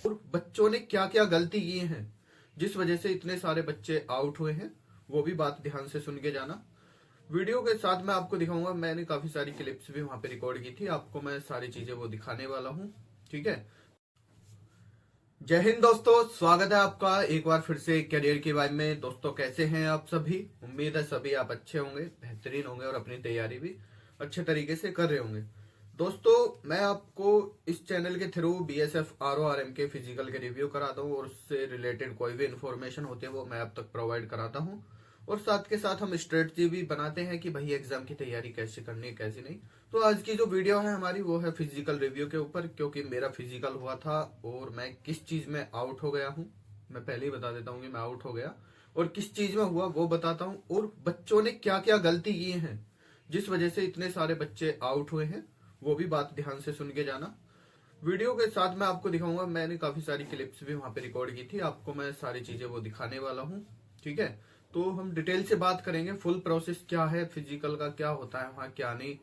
और बच्चों ने क्या क्या गलती की हैं जिस वजह से इतने सारे बच्चे आउट हुए हैं, वो भी बात ध्यान से सुन के जाना। वीडियो के साथ मैं आपको दिखाऊंगा, मैंने काफी सारी क्लिप्स भी वहां पे रिकॉर्ड की थी, आपको मैं सारी चीजें वो दिखाने वाला हूँ। ठीक है, जय हिंद दोस्तों, स्वागत है आपका एक बार फिर से करियर की वाइब में। दोस्तों कैसे हैं आप सभी? उम्मीद है सभी आप अच्छे होंगे, बेहतरीन होंगे और अपनी तैयारी भी अच्छे तरीके से कर रहे होंगे। दोस्तों मैं आपको इस चैनल के थ्रू बीएसएफ आरओआरएम के फिजिकल के रिव्यू कराता हूँ और उससे रिलेटेड कोई भी इंफॉर्मेशन होती है वो मैं आप तक प्रोवाइड कराता हूँ। और साथ के साथ हम स्ट्रेटजी भी बनाते हैं कि भाई एग्जाम की तैयारी कैसे करनी है कैसे नहीं। तो आज की जो वीडियो है हमारी वो है फिजिकल रिव्यू के ऊपर, क्योंकि मेरा फिजिकल हुआ था और मैं किस चीज में आउट हो गया हूँ। मैं पहले ही बता देता हूँ कि मैं आउट हो गया और किस चीज में हुआ वो बताता हूँ, और बच्चों ने क्या क्या गलती की है जिस वजह से इतने सारे बच्चे आउट हुए हैं, वो भी बात ध्यान से सुन के जाना। वीडियो के साथ मैं आपको दिखाऊंगा, मैंने काफी सारी क्लिप्स भी वहां पे रिकॉर्ड की थी, आपको मैं सारी चीजें वो दिखाने वाला हूँ। ठीक है, तो हम डिटेल से बात करेंगे, फुल प्रोसेस क्या है फिजिकल का, क्या होता है वहाँ क्या नहीं,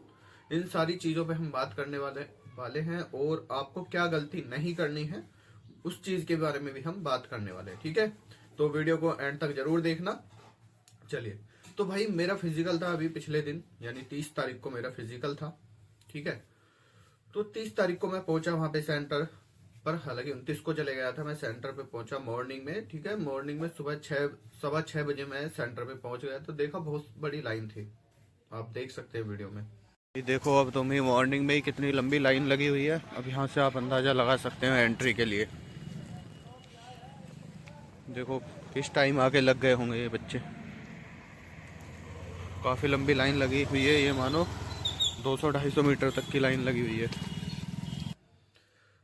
इन सारी चीजों पे हम बात करने वाले हैं। और आपको क्या गलती नहीं करनी है उस चीज के बारे में भी हम बात करने वाले हैं। ठीक है, तो वीडियो को एंड तक जरूर देखना। चलिए, तो भाई मेरा फिजिकल था अभी पिछले दिन, यानी 30 तारीख को मेरा फिजिकल था। ठीक है, तो 30 तारीख को मैं पहुंचा वहां पे सेंटर पर, हालांकि 29 को चले गया था। मैं सेंटर पे पहुंचा मॉर्निंग में। ठीक है, मॉर्निंग में सुबह 6:15 बजे मैं सेंटर पे पहुंच गया, तो देखा बहुत बड़ी लाइन थी, आप देख सकते हैं वीडियो में। ये देखो, अब तुम ही मॉर्निंग में ही कितनी लंबी लाइन लगी हुई है। अब यहाँ से आप अंदाजा लगा सकते हो एंट्री के लिए। देखो किस टाइम आके लग गए होंगे ये बच्चे, काफी लंबी लाइन लगी हुई है, ये मानो 200-250 मीटर तक की लाइन लगी हुई है।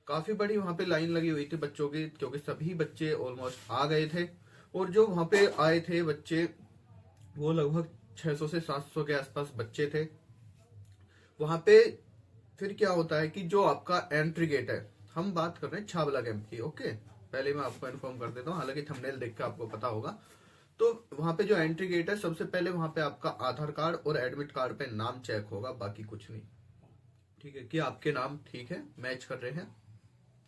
काफी बड़ी वहां पे लाइन लगी हुई थी बच्चों की, क्योंकि सभी बच्चे ऑलमोस्ट आ गए थे। और जो वहां पे आए थे बच्चे वो लगभग 600 से 700 के आसपास बच्चे थे वहां पे। फिर क्या होता है कि जो आपका एंट्री गेट है, हम बात कर रहे हैं छावला कैंप की। ओके, पहले मैं आपको इन्फॉर्म कर देता हूँ, हालांकि थंबनेल देख के आपको पता होगा। तो वहां पे जो एंट्री गेट है, सबसे पहले वहां पे आपका आधार कार्ड और एडमिट कार्ड पे नाम चेक होगा, बाकी कुछ नहीं। ठीक है, कि आपके नाम ठीक है, मैच कर रहे हैं,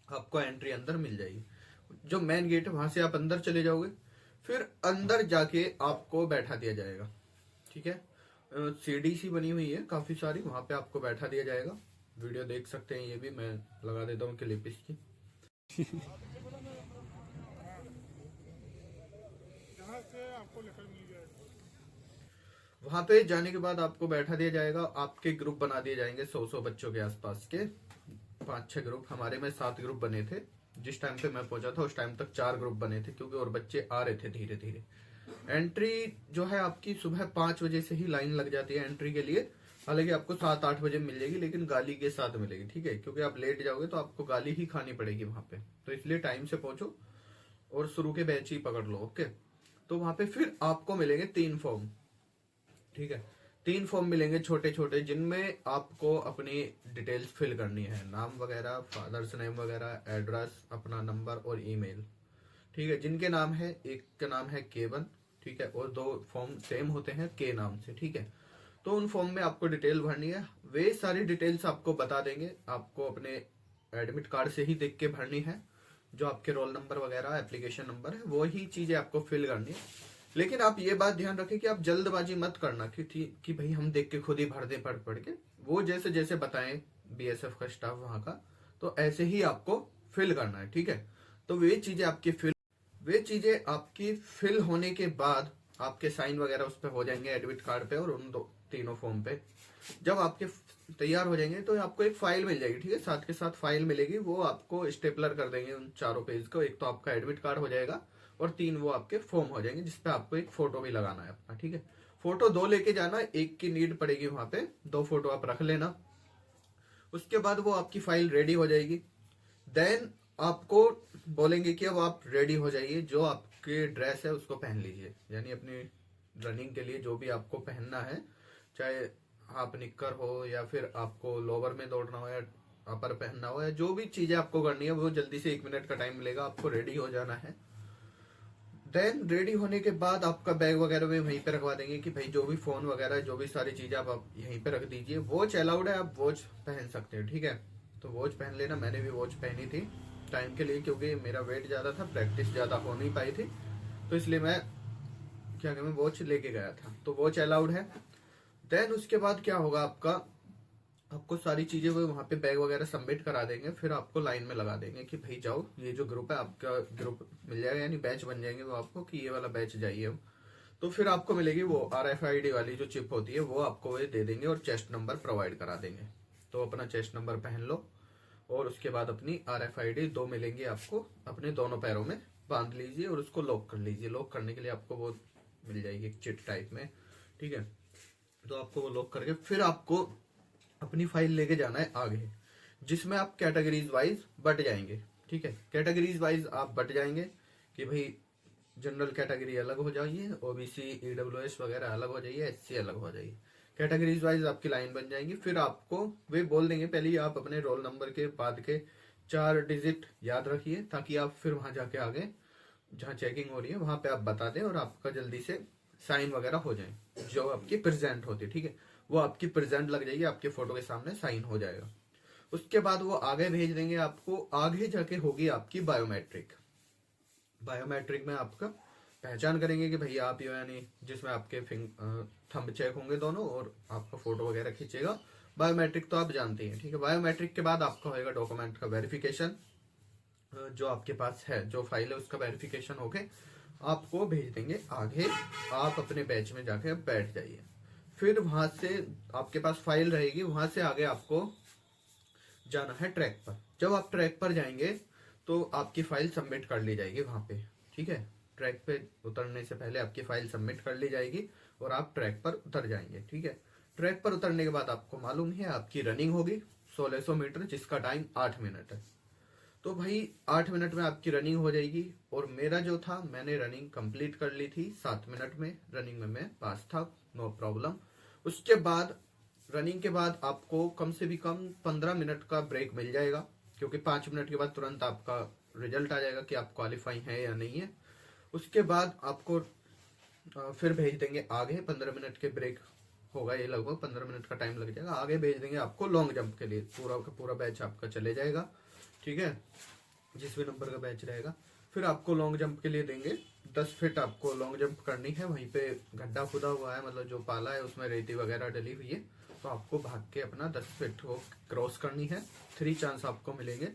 आपको एंट्री अंदर मिल जाएगी। जो मेन गेट है वहां से आप अंदर चले जाओगे, फिर अंदर जाके आपको बैठा दिया जाएगा। ठीक है, सीढ़ी सी बनी हुई है काफी सारी, वहां पे आपको बैठा दिया जाएगा। वीडियो देख सकते हैं, ये भी मैं लगा देता हूँ क्लिप इसकी। वहां पे जाने के बाद आपको बैठा दिया जाएगा, आपके ग्रुप बना दिए जाएंगे 100 बच्चों के आसपास के, 5-6 ग्रुप। हमारे में 7 ग्रुप बने थे। जिस टाइम पे मैं पहुंचा था उस टाइम तक 4 ग्रुप बने थे, क्योंकि और बच्चे आ रहे थे धीरे धीरे। एंट्री जो है आपकी सुबह 5 बजे से ही लाइन लग जाती है एंट्री के लिए। हालांकि आपको 7-8 बजे मिल जाएगी, लेकिन गाली के साथ मिलेगी। ठीक है, क्योंकि आप लेट जाओगे तो आपको गाली ही खानी पड़ेगी वहां पे, तो इसलिए टाइम से पहुंचो और शुरू के बैच ही पकड़ लो। ओके, तो वहां पे फिर आपको मिलेंगे 3 फॉर्म। ठीक है, 3 फॉर्म मिलेंगे छोटे छोटे, जिनमें आपको अपनी डिटेल्स फिल करनी है, नाम वगैरह, फादर्स नेम वगैरह, एड्रेस, अपना नंबर और ईमेल। ठीक है, जिनके नाम है, एक का नाम है केवन, ठीक है, और 2 फॉर्म सेम होते हैं के नाम से। ठीक है, तो उन फॉर्म में आपको डिटेल भरनी है, वे सारी डिटेल्स आपको बता देंगे। आपको अपने एडमिट कार्ड से ही देख के भरनी है, जो आपके रोल नंबर वगैरह एप्लीकेशन नंबर है वो ही चीजें आपको फिल करनी है। लेकिन आप ये बात ध्यान रखें कि आप जल्दबाजी मत करना कि भाई हम देख के खुद ही भर दे पढ़ के। वो जैसे जैसे बताएं बीएसएफ का स्टाफ वहां का, तो ऐसे ही आपको फिल करना है। ठीक है, तो वे चीजें आपकी फिल होने के बाद आपके साइन वगैरह उस पर हो जाएंगे एडमिट कार्ड पे और उन तीनों फॉर्म पे। जब आपके तैयार हो जाएंगे तो आपको एक फाइल मिल जाएगी। ठीक है, साथ के साथ फाइल मिलेगी, वो आपको स्टेपलर कर देंगे उन चारों पेज को। एक तो आपका एडमिट कार्ड हो जाएगा और 3 वो आपके फॉर्म हो जाएंगे, जिसपे आपको एक फोटो भी लगाना है अपना। ठीक है, फोटो 2 लेके जाना, एक की नीड पड़ेगी वहां पे, 2 फोटो आप रख लेना। उसके बाद वो आपकी फाइल रेडी हो जाएगी। देन आपको बोलेंगे कि अब आप रेडी हो जाइए, जो आपके ड्रेस है उसको पहन लीजिए, यानी अपनी रनिंग के लिए जो भी आपको पहनना है, चाहे हाफ निक्कर हो या फिर आपको लोवर में दौड़ना हो या अपर पहनना हो, या जो भी चीजें आपको करनी है, वो जल्दी से 1 मिनट का टाइम मिलेगा, आपको रेडी हो जाना है। देन रेडी होने के बाद आपका बैग वगैरह भी वहीं पे रखवा देंगे कि भाई जो भी फोन वगैरह जो भी सारी चीजें आप यहीं पे रख दीजिए। वॉच अलाउड है, आप वॉच पहन सकते हो। ठीक है, तो वॉच पहन लेना, मैंने भी वॉच पहनी थी। टाइम के लिए, क्योंकि मेरा वेट ज़्यादा था, प्रैक्टिस ज़्यादा हो नहीं पाई थी, तो इसलिए मैं क्या कहते हैं वॉच लेके गया था। तो वॉच अलाउड है। देन उसके बाद क्या होगा, आपको सारी चीज़ें वो वहाँ पे बैग वगैरह सबमिट करा देंगे, फिर आपको लाइन में लगा देंगे कि भाई जाओ, ये जो ग्रुप है आपका ग्रुप मिल जाएगा, यानी बैच बन जाएंगे वो आपको कि ये वाला बैच जाइए। तो फिर आपको मिलेगी वो RFID वाली जो चिप होती है, वो आपको ये दे देंगे और चेस्ट नंबर प्रोवाइड करा देंगे। तो अपना चेस्ट नंबर पहन लो और उसके बाद अपनी RFID 2 मिलेंगी आपको, अपने दोनों पैरों में बांध लीजिए और उसको लॉक कर लीजिए। लॉक करने के लिए आपको वो मिल जाएगी एक चिट टाइप में, ठीक है। तो आपको वो लॉक करके फिर आपको अपनी फाइल लेके जाना है आगे, जिसमें आप कैटेगरीज वाइज बट जाएंगे, ठीक है। कैटेगरीज वाइज आप बट जाएंगे कि भाई जनरल कैटेगरी अलग हो जाइए, OBC EWS वगैरह अलग हो जाइए, SC अलग हो जाइए। कैटेगरीज वाइज आपकी लाइन बन जाएंगी। फिर आपको वे बोल देंगे, पहले ही आप अपने रोल नंबर के बाद के 4 डिजिट याद रखिए, ताकि आप फिर वहां जाके आगे जहाँ चेकिंग हो रही है वहां पे आप बता दें और आपका जल्दी से साइन वगैरह हो जाए। जो आपकी प्रेजेंट होती है, ठीक है, वो आपकी प्रेजेंट लग जाएगी, आपके फोटो के सामने साइन हो जाएगा। उसके बाद वो आगे भेज देंगे आपको, आगे जाके होगी आपकी बायोमेट्रिक। बायोमेट्रिक में आपका पहचान करेंगे कि भैया आप यो, यानी जिसमें आपके थंब चेक होंगे दोनों और आपका फोटो वगैरह खींचेगा। बायोमेट्रिक तो आप जानते हैं, ठीक है। बायोमेट्रिक के बाद आपका होएगा डॉक्यूमेंट का वेरिफिकेशन, जो आपके पास है, जो फाइल है उसका वेरिफिकेशन होके आपको भेज देंगे आगे। आप अपने बैच में जाके बैठ जाइए। फिर वहां से आपके पास फाइल रहेगी, वहां से आगे आपको जाना है ट्रैक पर। जब आप ट्रैक पर जाएंगे तो आपकी फाइल सबमिट कर ली जाएगी वहां पे, ठीक है। ट्रैक पे उतरने से पहले आपकी फाइल सबमिट कर ली जाएगी और आप ट्रैक पर उतर जाएंगे, ठीक है। ट्रैक पर उतरने के बाद आपको मालूम है आपकी रनिंग होगी 1600 मीटर, जिसका टाइम 8 मिनट है। तो भाई 8 मिनट में आपकी रनिंग हो जाएगी। और मेरा जो था, मैंने रनिंग कंप्लीट कर ली थी 7 मिनट में। रनिंग में मैं पास था, नो प्रॉब्लम। उसके बाद रनिंग के बाद आपको कम से भी कम 15 मिनट का ब्रेक मिल जाएगा, क्योंकि 5 मिनट के बाद तुरंत आपका रिजल्ट आ जाएगा कि आप क्वालिफाई हैं या नहीं है। उसके बाद आपको फिर भेज देंगे आगे। 15 मिनट के ब्रेक होगा, ये लगभग 15 मिनट का टाइम लग जाएगा। आगे भेज देंगे आपको लॉन्ग जंप के लिए, पूरा का पूरा बैच आपका चले जाएगा, ठीक है, जिस भी नंबर का बैच रहेगा। फिर आपको लॉन्ग जंप के लिए देंगे 10 फीट, आपको लॉन्ग जंप करनी है। वहीं पे गड्ढा खुदा हुआ है, मतलब जो पाला है उसमें रेती वगैरह डली हुई है, तो आपको भाग के अपना 10 फीट को क्रॉस करनी है। 3 चांस आपको मिलेंगे।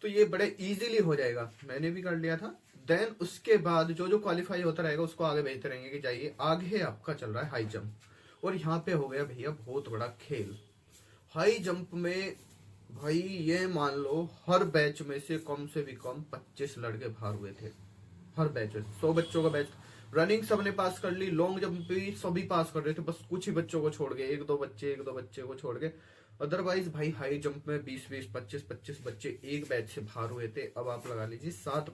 तो ये बड़े इजीली हो जाएगा, मैंने भी कर लिया था। देन उसके बाद जो जो क्वालिफाई होता रहेगा उसको आगे भेजते रहेंगे कि जाइए। आगे आपका चल रहा है हाई जंप, और यहाँ पे हो गया भैया बहुत बड़ा खेल। हाई जंप में भाई ये मान लो हर बैच में से कम भी कम 25 लड़के बाहर हुए थे। हर बैच में 100 बच्चों का बैच। रनिंग सबने पास कर ली, लॉन्ग जंप भी सभी पास कर रहे थे, बस कुछ ही बच्चों को छोड़ के, एक दो बच्चे को छोड़ के। अदरवाइज भाई हाई जंप में 20 25 बच्चे एक बैच से बाहर हुए थे। अब आप लगा लीजिए 7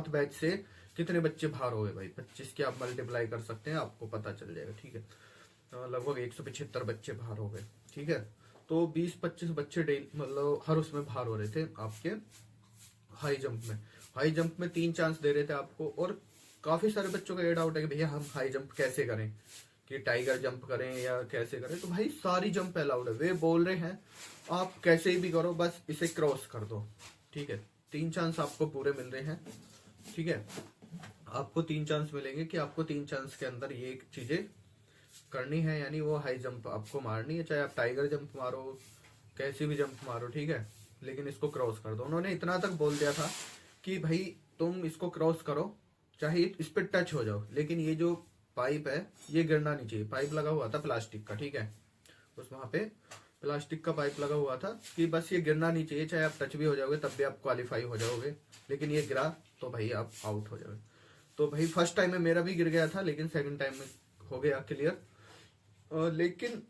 बैच से कितने बच्चे बाहर हो गए भाई। 25 के आप मल्टीप्लाई कर सकते हैं, आपको पता चल जाएगा, ठीक है। लगभग 175 बच्चे बाहर हो गए, ठीक है। तो 20-25 बच्चे डेली मतलब हर उसमें बाहर हो रहे थे आपके हाई जंप में। हाई जंप में 3 चांस दे रहे थे आपको। और काफी सारे बच्चों का ये डाउट है कि भैया हम हाई जंप कैसे करें, कि टाइगर जंप करें या कैसे करें। तो भाई सारी जंप अलाउड है, वे बोल रहे हैं आप कैसे ही भी करो, बस इसे क्रॉस कर दो, ठीक है। 3 चांस आपको पूरे मिल रहे हैं, ठीक है। आपको 3 चांस मिलेंगे कि आपको 3 चांस के अंदर ये चीजें करनी है, यानी वो हाई जंप आपको मारनी है। चाहे आप टाइगर जंप मारो, कैसी भी जंप मारो, ठीक है, लेकिन इसको क्रॉस कर दो। उन्होंने इतना तक बोल दिया था कि भाई तुम इसको क्रॉस करो, चाहे इस पे टच हो जाओ, लेकिन ये जो पाइप है ये गिरना नहीं चाहिए। पाइप लगा हुआ था प्लास्टिक का, ठीक है, उस वहां पे प्लास्टिक का पाइप लगा हुआ था कि बस ये गिरना नहीं चाहिए। चाहे आप टच भी हो जाओगे तब भी आप क्वालिफाई हो जाओगे, लेकिन ये गिरा तो भाई आप आउट हो जाओगे। तो भाई फर्स्ट टाइम में मेरा भी गिर गया था, लेकिन सेकंड टाइम में हो गया क्लियर। लेकिन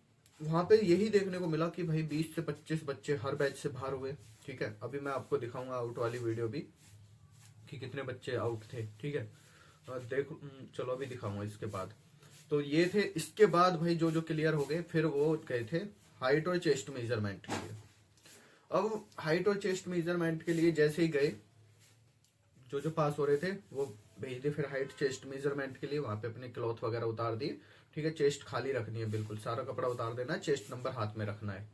वहां पे यही देखने को मिला कि भाई 20 से 25 बच्चे हर बैच से बाहर हुए, ठीक है। अभी मैं आपको दिखाऊंगा आउट वाली वीडियो भी कि कितने बच्चे आउट थे, ठीक है। देखो चलो अभी दिखाऊंगा इसके बाद। तो ये थे। इसके बाद भाई जो जो क्लियर हो गए, फिर वो गए थे हाइट और चेस्ट मेजरमेंट के लिए। अब हाइट और चेस्ट मेजरमेंट के लिए जैसे ही गए, जो जो पास हो रहे थे वो भेज दिए। फिर हाइट चेस्ट मेजरमेंट के लिए वहां पे अपने क्लॉथ वगैरह उतार दिए, ठीक है। चेस्ट खाली रखनी है, बिल्कुल सारा कपड़ा उतार देना है, चेस्ट नंबर हाथ में रखना है।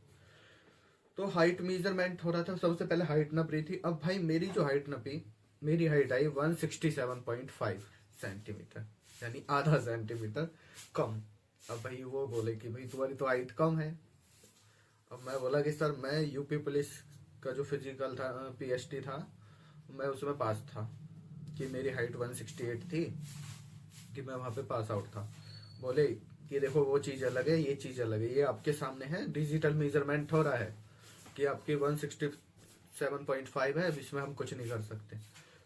तो हाइट मेजरमेंट हो रहा था, सबसे पहले हाइट नप रही थी। अब भाई मेरी जो हाइट नपी, मेरी हाइट आई 167.5 सेंटीमीटर, यानी आधा सेंटीमीटर कम। अब भाई वो बोले कि भाई तुम्हारी तो हाइट कम है। अब मैं बोला कि सर मैं यूपी पुलिस का जो फिजिकल था, पीएसटी था, मैं उसमें पास था, कि मेरी हाइट 168 थी, कि मैं वहां पे पास आउट था। बोले कि देखो वो चीज अलग है, ये चीज अलग है, ये आपके सामने है, डिजिटल मेजरमेंट हो रहा है कि आपकी 167.5 है, अब इसमें हम कुछ नहीं कर सकते।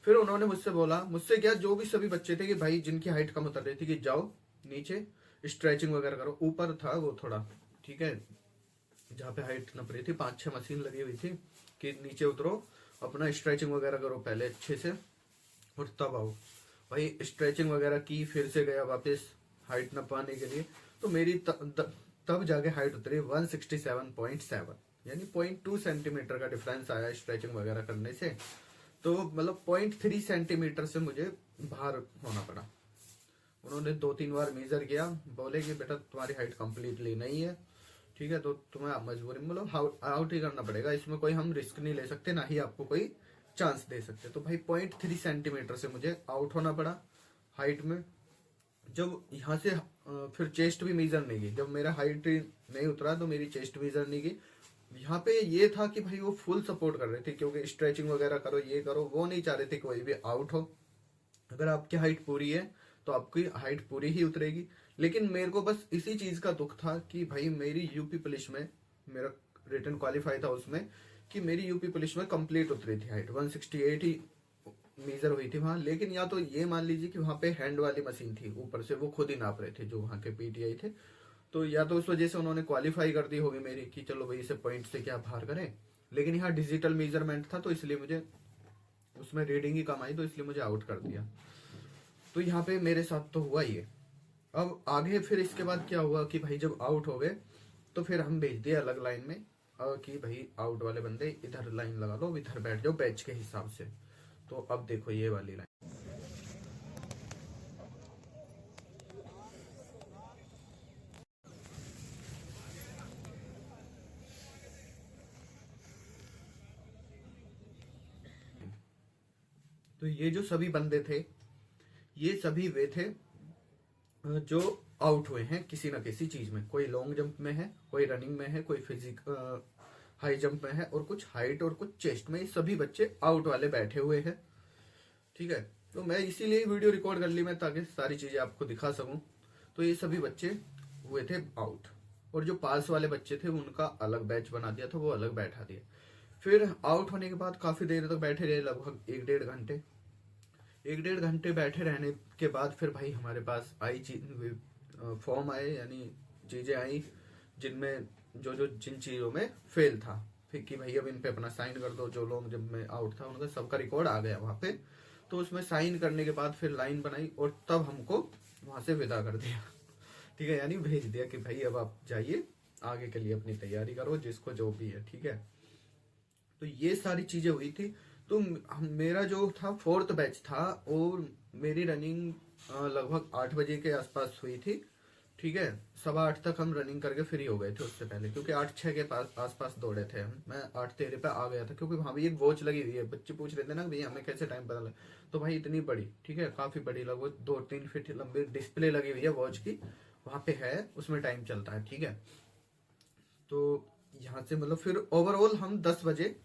फिर उन्होंने मुझसे बोला, मुझसे क्या, जो भी सभी बच्चे थे, कि भाई जिनकी हाइट कम उतर रही थी, कि जाओ नीचे स्ट्रेचिंग वगैरह करो। ऊपर था वो थोड़ा, ठीक है, जहाँ पे हाइट नप रही थी 5-6 मशीन लगी हुई थी, कि नीचे उतरो, अपना स्ट्रेचिंग वगैरह करो पहले अच्छे से, और तब आओ। भाई स्ट्रेचिंग वगैरह की, फिर से गया वापस हाइट नपाने के लिए। तो मेरी तब जाके हाइट उतरी 167.7, यानी 0.2 सेंटीमीटर का डिफरेंस आया स्ट्रेचिंग वगैरह करने से। तो मतलब 0.3 सेंटीमीटर से मुझे बाहर होना पड़ा। उन्होंने 2-3 बार मेजर किया, बोले कि बेटा तुम्हारी हाइट कंप्लीटली नहीं है, ठीक है, तो तुम्हें मजबूरी में मतलब आउट ही करना पड़ेगा, इसमें कोई हम रिस्क नहीं ले सकते, ना ही आपको कोई चांस दे सकते। तो भाई 0.3 सेंटीमीटर से मुझे आउट होना पड़ा हाइट में। जब यहाँ से फिर चेस्ट भी मेजर नहीं की, जब मेरा हाइट नहीं उतरा तो मेरी चेस्ट मेजर नहीं की। यहाँ पे ये था कि भाई वो फुल सपोर्ट कर रहे थे, क्योंकि स्ट्रेचिंग वगैरह करो, ये करो, वो नहीं चाह रहे थे कोई भी आउट हो। अगर आपकी हाइट पूरी है तो आपकी हाइट पूरी ही उतरेगी। लेकिन मेरे को बस इसी चीज का दुख था कि भाई मेरी यूपी पुलिस में, मेरा रिटर्न क्वालिफाई था उसमें, कि मेरी यूपी पुलिस में कंप्लीट उतरी थी हाइट 168 ही मेजर हुई थी वहां। लेकिन या तो ये मान लीजिए कि वहां पे हैंड वाली मशीन थी, ऊपर से वो खुद ही नाप रहे थे जो वहां के पीटीआई थे, तो या तो उस वजह से उन्होंने क्वालिफाई कर दी होगी मेरी, कि चलो भाई इसे पॉइंट से क्या बाहर करें। लेकिन यहाँ डिजिटल मेजरमेंट था, तो इसलिए मुझे उसमें रीडिंग ही कम आई, तो इसलिए मुझे आउट कर दिया। तो यहाँ पे मेरे साथ तो हुआ ही है। अब आगे फिर इसके बाद क्या हुआ कि भाई जब आउट हो गए तो फिर हम भेज दिए अलग लाइन में, कि भाई आउट वाले बंदे इधर लाइन लगा लो, इधर बैठ जाओ बैच के हिसाब से। तो अब देखो ये वाली लाइन। तो ये जो सभी बंदे थे, ये सभी वे थे जो आउट हुए हैं किसी ना किसी चीज में। कोई लॉन्ग जंप में है, कोई रनिंग में है, कोई फिजिक हाई जंप में है, और कुछ हाइट और कुछ चेस्ट में। ये सभी बच्चे आउट वाले बैठे हुए हैं, ठीक है। तो मैं इसीलिए वीडियो रिकॉर्ड कर ली मैं, ताकि सारी चीजें आपको दिखा सकूं। तो ये सभी बच्चे हुए थे आउट, और जो पास वाले बच्चे थे उनका अलग बैच बना दिया था, वो अलग बैठा दिया। फिर आउट होने के बाद काफी देर तक बैठे रहे, लगभग 1-1.5 घंटे। 1-1.5 घंटे बैठे रहने के बाद फिर भाई हमारे पास आई फॉर्म आए, यानी चीजें आई, जिनमें जो जो जिन चीजों में फेल था, फिर कि भाई अब इन पे अपना साइन कर दो। जो लोग जब मैं आउट था उनका सबका रिकॉर्ड आ गया वहां पे। तो उसमें साइन करने के बाद फिर लाइन बनाई, और तब हमको वहां से विदा कर दिया, ठीक है, यानी भेज दिया कि भाई अब आप जाइए, आगे के लिए अपनी तैयारी करो, जिसको जो भी है, ठीक है। तो ये सारी चीजें हुई थी। तो मेरा जो था 4th बैच था, और मेरी रनिंग लगभग 8 बजे के आसपास हुई थी, ठीक है। 7:15 तक हम रनिंग करके फ्री हो गए थे उससे पहले, क्योंकि 8-6 के पास आसपास दौड़े थे हम। मैं 8:13 पे आ गया था, क्योंकि वहां भी एक वॉच लगी हुई है। बच्चे पूछ रहे थे ना भैया हमें कैसे टाइम पता लगा, तो भाई इतनी बड़ी, ठीक है, काफी बड़ी, लगभग 2-3 फीट लंबी डिस्प्ले लगी हुई है वॉच की, वहां पे है, उसमें टाइम चलता है, ठीक है। तो यहाँ से मतलब फिर ओवरऑल हम 10 बजे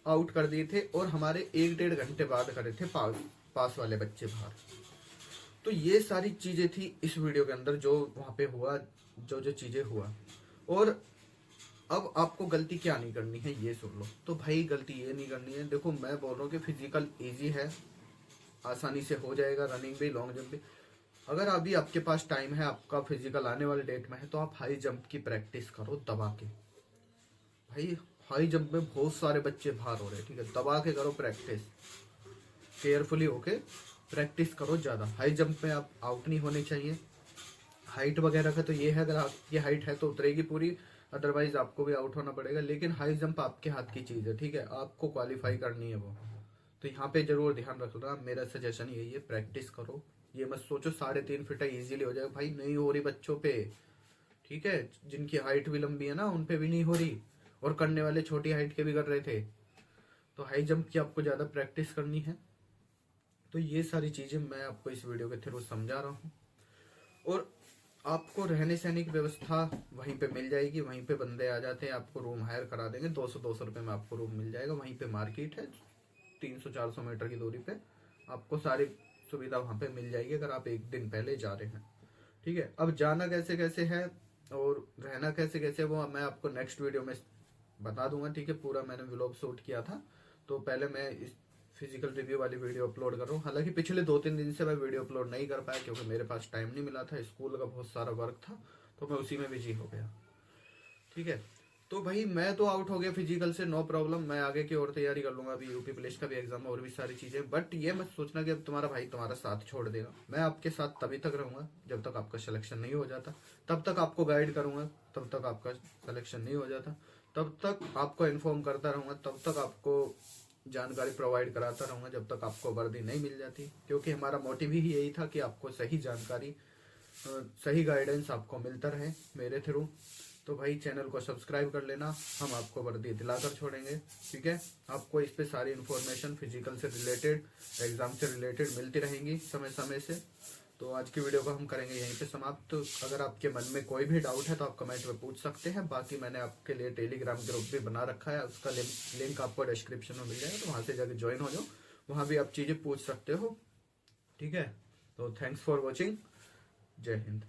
आउट कर दिए थे, और हमारे 1-1.5 घंटे बाद करे थे पास वाले बच्चे बाहर। तो ये सारी चीजें थी इस वीडियो के अंदर, जो वहां पे हुआ, जो जो चीजें हुआ। और अब आपको गलती क्या नहीं करनी है ये सुन लो। तो भाई गलती ये नहीं करनी है, देखो मैं बोल रहा हूँ कि फिजिकल इजी है, आसानी से हो जाएगा, रनिंग भी, लॉन्ग जंप भी। अगर अभी आपके पास टाइम है, आपका फिजिकल आने वाले डेट में है, तो आप हाई जंप की प्रैक्टिस करो दबा के। भाई हाई जंप में बहुत सारे बच्चे बाहर हो रहे हैं, ठीक है, दबा के करो प्रैक्टिस, केयरफुली होके प्रैक्टिस करो ज्यादा। हाई जंप में आप आउट नहीं होने चाहिए। हाइट वगैरह का तो ये है, अगर आपकी हाइट है तो उतरेगी पूरी, अदरवाइज आपको भी आउट होना पड़ेगा। लेकिन हाई जंप आपके हाथ की चीज है, ठीक है, आपको क्वालिफाई करनी है वो। तो यहाँ पे जरूर ध्यान रखना, मेरा सजेशन यही है, प्रैक्टिस करो। ये मत सोचो 3.5 फीट इजीली हो जाएगा, भाई नहीं हो रही बच्चों पे, ठीक है, जिनकी हाइट भी लंबी है ना उन पे भी नहीं हो रही। और करने वाले छोटी हाइट के भी कर रहे थे। तो हाई जंप की आपको ज़्यादा प्रैक्टिस करनी है। तो ये सारी चीज़ें मैं आपको इस वीडियो के थ्रू समझा रहा हूँ। और आपको रहने सहने की व्यवस्था वहीं पे मिल जाएगी, वहीं पे बंदे आ जाते हैं, आपको रूम हायर करा देंगे, 200 रुपये में आपको रूम मिल जाएगा। वहीं पे मार्केट है, 300-400 मीटर की दूरी पे आपको सारी सुविधा वहाँ पे मिल जाएगी अगर आप एक दिन पहले जा रहे हैं। ठीक है, अब जाना कैसे कैसे है और रहना कैसे कैसे वो मैं आपको नेक्स्ट वीडियो में बता दूंगा। ठीक है, पूरा मैंने व्लॉग शूट किया था, तो पहले मैं इस फिजिकल रिव्यू वाली वीडियो अपलोड कर रहा हूँ। हालांकि पिछले 2-3 दिन से मैं वीडियो अपलोड नहीं कर पाया क्योंकि मेरे पास टाइम नहीं मिला था, स्कूल का बहुत सारा वर्क था, तो मैं उसी में बिजी हो गया। ठीक है, तो भाई मैं तो आउट हो गया फिजिकल से, नो प्रॉब्लम, मैं आगे की और तैयारी कर लूंगा। अभी यूपी पुलिस का भी एग्जाम और भी सारी चीजें, बट ये मत सोचना कि अब तुम्हारा भाई तुम्हारा साथ छोड़ देगा। मैं आपके साथ तभी तक रहूंगा जब तक आपका सिलेक्शन नहीं हो जाता, तब तक आपको गाइड करूंगा, तब तक आपका सिलेक्शन नहीं हो जाता तब तक आपको इन्फॉर्म करता रहूंगा, तब तक आपको जानकारी प्रोवाइड कराता रहूंगा जब तक आपको वर्दी नहीं मिल जाती। क्योंकि हमारा मोटिव ही यही था कि आपको सही जानकारी, सही गाइडेंस आपको मिलता रहे मेरे थ्रू। तो भाई चैनल को सब्सक्राइब कर लेना, हम आपको वर्दी दिलाकर छोड़ेंगे। ठीक है, आपको इस पे सारी इन्फॉर्मेशन फिजिकल से रिलेटेड, एग्जाम से रिलेटेड मिलती रहेंगी समय समय से। तो आज की वीडियो को हम करेंगे यहीं पे समाप्त। तो अगर आपके मन में कोई भी डाउट है तो आप कमेंट में पूछ सकते हैं। बाकी मैंने आपके लिए टेलीग्राम ग्रुप भी बना रखा है, उसका लिंक आपको डिस्क्रिप्शन में मिल जाएगा, तो वहाँ से जाकर ज्वाइन हो जाओ, वहाँ भी आप चीज़ें पूछ सकते हो। ठीक है, तो थैंक्स फॉर वॉचिंग, जय हिंद।